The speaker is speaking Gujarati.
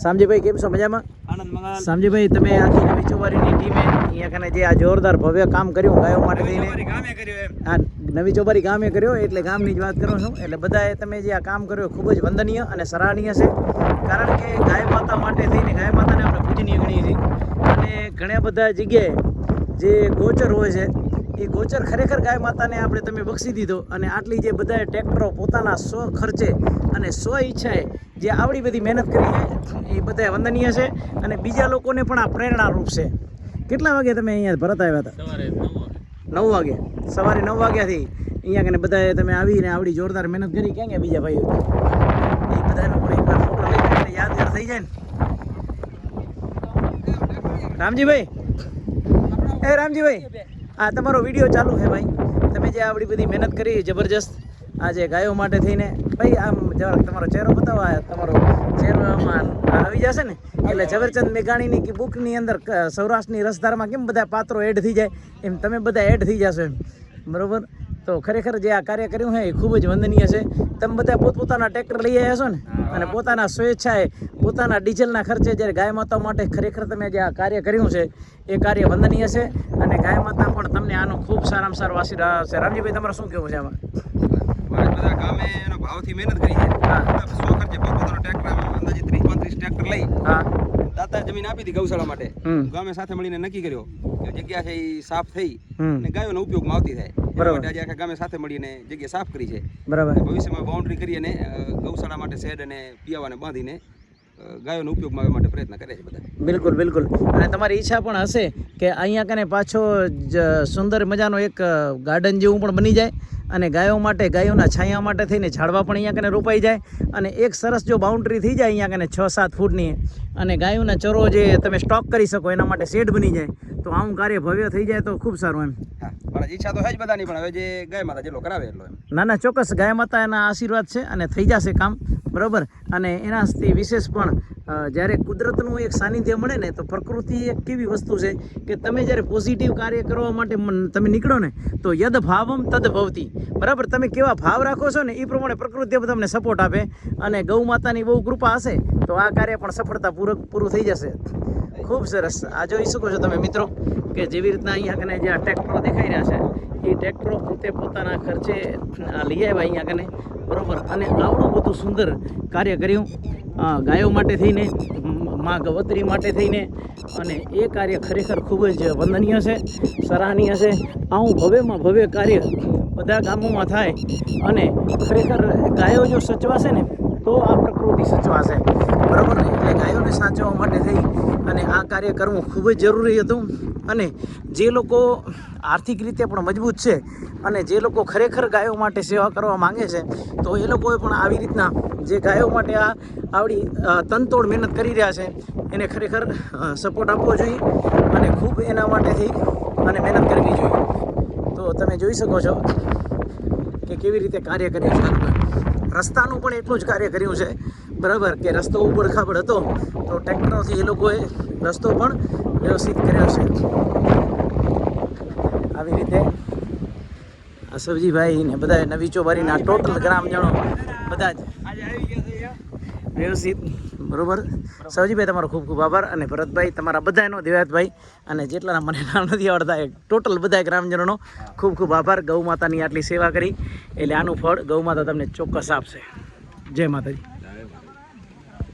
સામજીભાઈ કેમ છો? મજામાં? સામજીભાઈ તમે આખી નવી ચોબારીની ટીમે અહીંયા કને જે આ જોરદાર ભવ્ય કામ કર્યું ગાયો માટે થઈને આ નવી ચોબારી ગામે કર્યો એટલે ગામની જ વાત કરો છો એટલે બધાએ તમે જે આ કામ કર્યું ખૂબ જ વંદનીય અને સરાહનીય છે કારણ કે ગાય માતા માટે થઈને ગાય માતાને આપણે પૂજનીય ગણીએ છીએ અને ઘણા બધા જગ્યાએ જે ગોચર હોય છે એ ગોચર ખરેખર ગાય માતાને આપણે તમે બક્ષી દીધો અને આટલી જે બધાએ ટ્રેક્ટરો પોતાના સ્વ ખર્ચે અને સ્વ ઈચ્છાએ જે આવડી બધી મહેનત કરી છે એ બધા વંદનીય છે અને બીજા લોકોને પણ આ પ્રેરણારૂપ છે. કેટલા વાગે તમે અહીંયા ભરત આવ્યા હતા? સવારે 9 વાગ્યાથી અહીંયા કને બધાએ તમે આવીને આવડી જોરદાર મહેનત કરી. ક્યાં ગયા બીજા ભાઈઓ? એ બધાનો પણ એકવાર ફોટો લઈને યાદ થઈ જાય ને. રામજીભાઈ આ તમારો વિડીયો ચાલુ છે ભાઈ. તમે જે આવડી બધી મહેનત કરી જબરજસ્ત આજે ગાયો માટે થઈને ભાઈ આમ જરાક તમારો ચહેરો બતાવો. તમારો ચહેરો આમાં આવી જશે ને એટલે ઝવેરચંદ મેઘાણીની બુકની અંદર સૌરાષ્ટ્રની રસધારમાં કેમ બધા પાત્રો એડ થઈ જાય એમ તમે બધા એડ થઈ જશો એમ બરાબર. તો ખરેખર જે આ કાર્ય કર્યું છે એ ખૂબ જ વંદનીય છે. તમે બધા પોતપોતાના ટ્રેક્ટર લઈ આવ્યા છો ને અને પોતાના સ્વેચ્છાએ પોતાના ડીઝલના ખર્ચે જ્યારે ગાય માતા માટે ખરેખર તમે જે આ કાર્ય કર્યું છે એ કાર્ય વંદનીય છે અને ગાય માતા પણ તમને આનો ખૂબ સારામાં સારો આશીર્વાદ છે. રામજીભાઈ તમારે શું કહેવું છે આમાં? બધા ગામે એનો ભાવથી મહેનત કરી છે. સો ખર્ચે પોતાનો ટ્રેક્ટર અંદાજે 30-35 ટ્રેક્ટર લઈ દાતા જમીન આપી હતી ગૌશાળા માટે. ગામે સાથે મળીને નક્કી કર્યો કે જગ્યા છે એ સાફ થઈ અને ગાયોનો ઉપયોગમાં આવતી થાય. બરાબર. આજે આખા ગામે સાથે મળીને જગ્યા સાફ કરી છે. બરાબર. ભવિષ્યમાં બાઉન્ડ્રી કરી અને ગૌશાળા માટે શેડ અને પિયાવાને બાંધીને ગાયોનો ઉપયોગમાં આવવા માટે પ્રયત્ન કરે છે બધા. બિલકુલ. અને તમારી ઈચ્છા પણ હશે કે અહીંયા કને પાછો સુંદર મજાનો એક ગાર્ડન જેવું પણ બની જાય અને ગાયો માટે ગાયોના છાયા માટે થઈને ઝાડવા પણ અહીંયા કને રોપાઈ જાય અને એક સરસ જો બાઉન્ડ્રી થઈ જાય અહીંયા કને 6-7 ફૂટની અને ગાયોના ચરો જે તમે સ્ટોક કરી શકો એના માટે શેડ બની જાય તો આવું કાર્ય ભવ્ય થઈ જાય તો ખૂબ સારું એમ. હા, મારા ઈચ્છા તો છે જ બધાની પણ હવે જે ગાય માતા જેટલો કરાવે એટલો એમ. ના ચોક્કસ ગાય માતા એના આશીર્વાદ છે અને થઈ જશે કામ બરાબર. અને એનાથી વિશેષ પણ જ્યારે કુદરતનું એક સાનિધ્ય મળે ને તો પ્રકૃતિ એક કેવી વસ્તુ છે કે તમે જ્યારે પોઝિટિવ કાર્ય કરવા માટે તમે નીકળો ને તો યદ ભાવમ તદ ભવતી બરાબર. તમે કેવા ભાવ રાખો છો ને એ પ્રમાણે પ્રકૃતિ તમને સપોર્ટ આપે અને ગૌ માતાની બહુ કૃપા હશે તો આ કાર્ય પણ સફળતા પૂરું થઈ જશે. ખૂબ સરસ. આ જોઈ શકો છો તમે મિત્રો કે જેવી રીતના અહીંયા કને જે આ ટ્રેક્ટરો દેખાઈ રહ્યા છે એ ટ્રેક્ટરો પોતે પોતાના ખર્ચે લઈ આવ્યા અહીંયા કને બરાબર અને આવડું બધું સુંદર કાર્ય કર્યું ગાયો માટે થઈને મા ગવત્રી માટે થઈને અને એ કાર્ય ખરેખર ખૂબ જ વંદનીય છે, સરાહનીય છે. આવું ભવ્યમાં ભવ્ય કાર્ય બધા ગામોમાં થાય અને ખરેખર ગાયો જો સચવાશે ને તો આ પ્રકૃતિ સચવાશે બરાબર ને. એટલે ગાયોને સાચવવા માટે થઈ અને આ કાર્ય કરવું ખૂબ જ જરૂરી હતું અને જે લોકો આર્થિક રીતે પણ મજબૂત છે અને જે લોકો ખરેખર ગાયો માટે સેવા કરવા માંગે છે તો એ લોકોએ પણ આવી રીતના જે ગાયો માટે આ આવડી તનતોડ મહેનત કરી રહ્યા છે એને ખરેખર સપોર્ટ આપવો જોઈએ અને ખૂબ એના માટે થઈ અને મહેનત કરવી જોઈએ. તો તમે જોઈ શકો છો કે કેવી રીતે કાર્ય કર્યું છે. રસ્તાનું પણ એટલું જ કાર્ય કર્યું છે બરાબર કે રસ્તો ઉબડખાબડ હતો તો ટ્રેક્ટરોથી એ લોકોએ રસ્તો પણ વ્યવસ્થિત કર્યો છે. આવી રીતે આ સબજીભાઈ ને બધા નવી ચોબારીના ટોટલ ગ્રામજનો બધા જ વ્યવસ્થિત બરોબર. સવજીભાઈ તમારો ખૂબ ખૂબ આભાર અને ભરતભાઈ તમારા બધાનો દિવ્યાતભાઈ અને જેટલાના મને નામ નથી આવડતા એ ટોટલ બધા ગ્રામજનોનો ખૂબ ખૂબ આભાર. ગૌ માતાની આટલી સેવા કરી એટલે આનું ફળ ગૌ માતા તમને ચોક્કસ આપશે. જય માતાજી.